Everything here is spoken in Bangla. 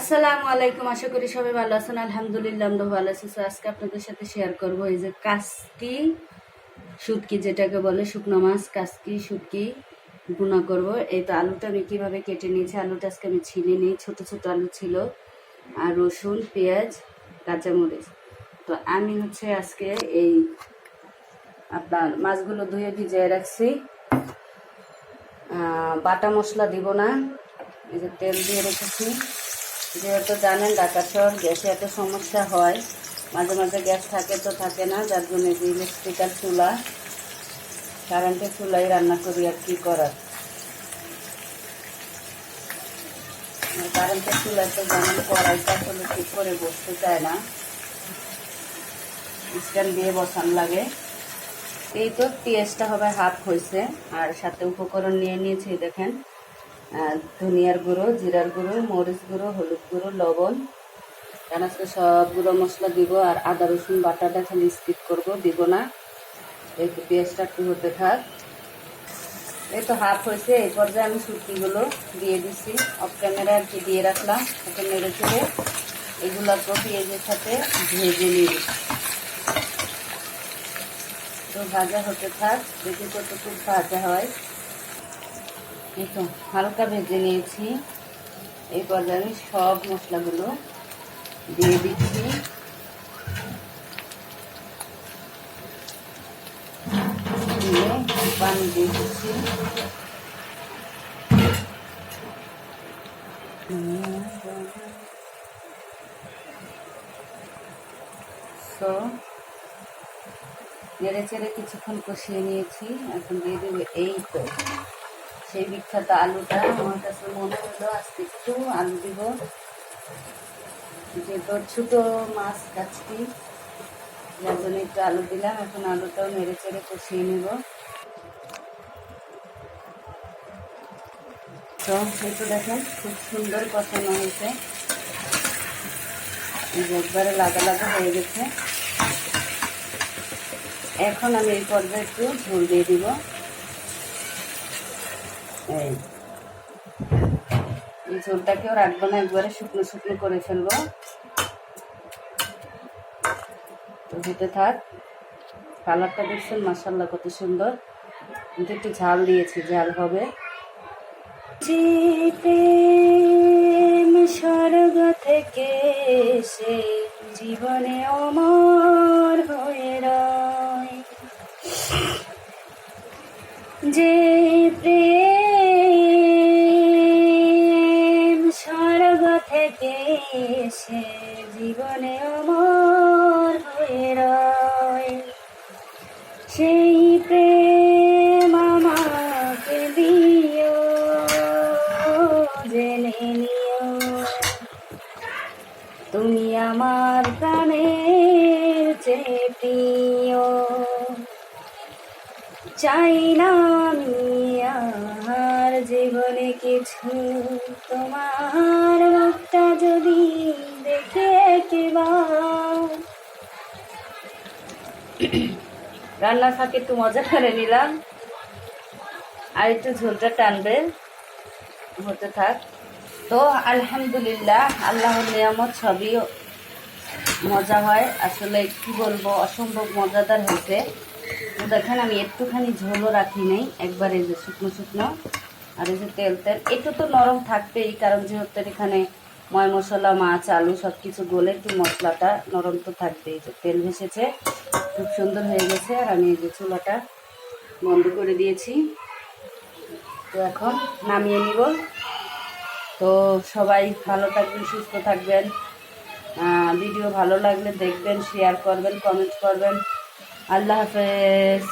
আসসালামু আলাইকুম। আশা করি সবাই ভালো আছেন। আলহামদুলিল্লাহ আমরা ভালো আছি। আজকে আপনাদের সাথে শেয়ার করব এই যে কাসকি শুটকি, যেটাকে বলে শুকনো মাছ, কাসকি শুটকি ভুনা করব। এই তো আলুটা আমি কীভাবে কেটে নিয়েছি। আলুটা আজকে আমি ছিলে নিই, ছোট ছোট আলু ছিল, আর রসুন, পেঁয়াজ, কাঁচামরিচ। তো আমি আজকে এই আপনার মাছগুলো ধুয়ে ভিজিয়ে রাখছি। বাটা মশলা দিব না, এই যে তেল দিয়ে রেখেছি। যেহেতু জানেন ঢাকা শহর গ্যাসে এত সমস্যা হয়, মাঝে মাঝে গ্যাস থাকে তো থাকে না, যার জন্য যে ইলেকট্রিক্যাল চুলা, কারেন্টের চুলাই রান্না করি। আর কি করার, কারেন্টের চুলায় তো জানেন কড়াইটা আসলে ঠিক করে বসতে চায় না, স্ট্যান্ড দিয়ে বসান লাগে। এই তো পেঁয়াজটা হবে হাফ হয়েছে, আর সাথে উপকরণ নিয়ে নিয়েছি দেখেন, ধনিয়ার গুঁড়ো, জিরার গুঁড়ো, মরিচ গুঁড়ো, হলুদ গুঁড়ো, লবণ, কারণ আজকে সব গুঁড়ো মশলা দিব। আর আদা রসুন বাটাটা খালি স্কিপ করবো, দিব না। এই তো পেঁয়াজটা একটু হতে থাক। এই তো হাফ হয়েছে, এই পর্যায়ে আমি শুটকিগুলো দিয়ে দিচ্ছি। অফ ক্যামেরা আর কি দিয়ে রাখলাম, ওকে নেড়ে চেড়ে এগুলো তো পেঁয়াজের সাথে ভেজে নিই। তো ভাজা হতে থাক, দেখি কতটুকু ভাজা হয়। এই তো হালকা ভেজে নিয়েছি। এই পর্যায়ে আমি সব মশলাগুলো দিয়ে দিচ্ছি। দিয়ে পানি দিয়ে দিচ্ছি। তো নেড়ে চেড়ে কিছুক্ষণ কষিয়ে নিয়েছি, এখন দিয়ে দেবো এই তো সেই বিখ্যাত আলুটা। আমার কাছে মনে হলো আজকে একটু আলু দিব, যেহেতু ছোটো মাছ কাছটি, যার জন্য একটু আলু দিলাম। এখন আলুটাও নেড়ে চেড়ে কষিয়ে নেব। তো একটু দেখেন খুব সুন্দর কষানো হয়েছে, একবারে লাগা লাগা হয়ে গেছে। এখন আমি এই পর্যায়ে একটু ঝোল দিয়ে দিব। এই ঝোলটাকেও রাখবো না, একবারে শুকনো শুকনো করে ফেলবো। তো হতে থাক। কালারটা দেখছেন মাশাআল্লাহ কত সুন্দর, কিন্তু একটু ঝাল দিয়েছি, ঝাল হবে। প্রেম স্বর্গ থেকে এসে জীবনে অমর হয়ে রয়, যে প্রেম স্বর্গ থেকে এসে জীবনে অমর হয়ে রয়, সেই প্রেম আমাকে দিও, জেনে নিও তুমি আমার প্রাণের চেয়ে প্রিয়। চাই না আমি আর জীবনে কিছু, তোমার মুখটা যদি দেখে একবার। রান্নার ফাঁকে একটু মজা করে নিলাম, আর একটু ঝোলটা টানবে, হতে থাক। তো আলহামদুলিল্লাহ, আল্লাহর নিয়ামত, সবই মজা হয়। আসলে কি বলবো, অসম্ভব মজাদার হয়েছে। তো দেখেন আমি একটুখানি ঝোলও রাখি নাই, একবার এই যে শুকনো শুকনো। আর এই যে তেল তেল একটু তো নরম থাকবেই, কারণ যেহেতু এখানে ময় মশলা, মাছ, আলু সব কিছু গলে একটু মশলাটা নরম তো থাকবে। এই যে তেল ভেসেছে, খুব সুন্দর হয়ে গেছে। আর আমি এই যে চুলাটা বন্ধ করে দিয়েছি। তো এখন নামিয়ে নিব। তো সবাই ভালো থাকবেন, সুস্থ থাকবেন। ভিডিও ভালো লাগলে দেখবেন, শেয়ার করবেন, কমেন্ট করবেন। আল্লাহ হাফেজ।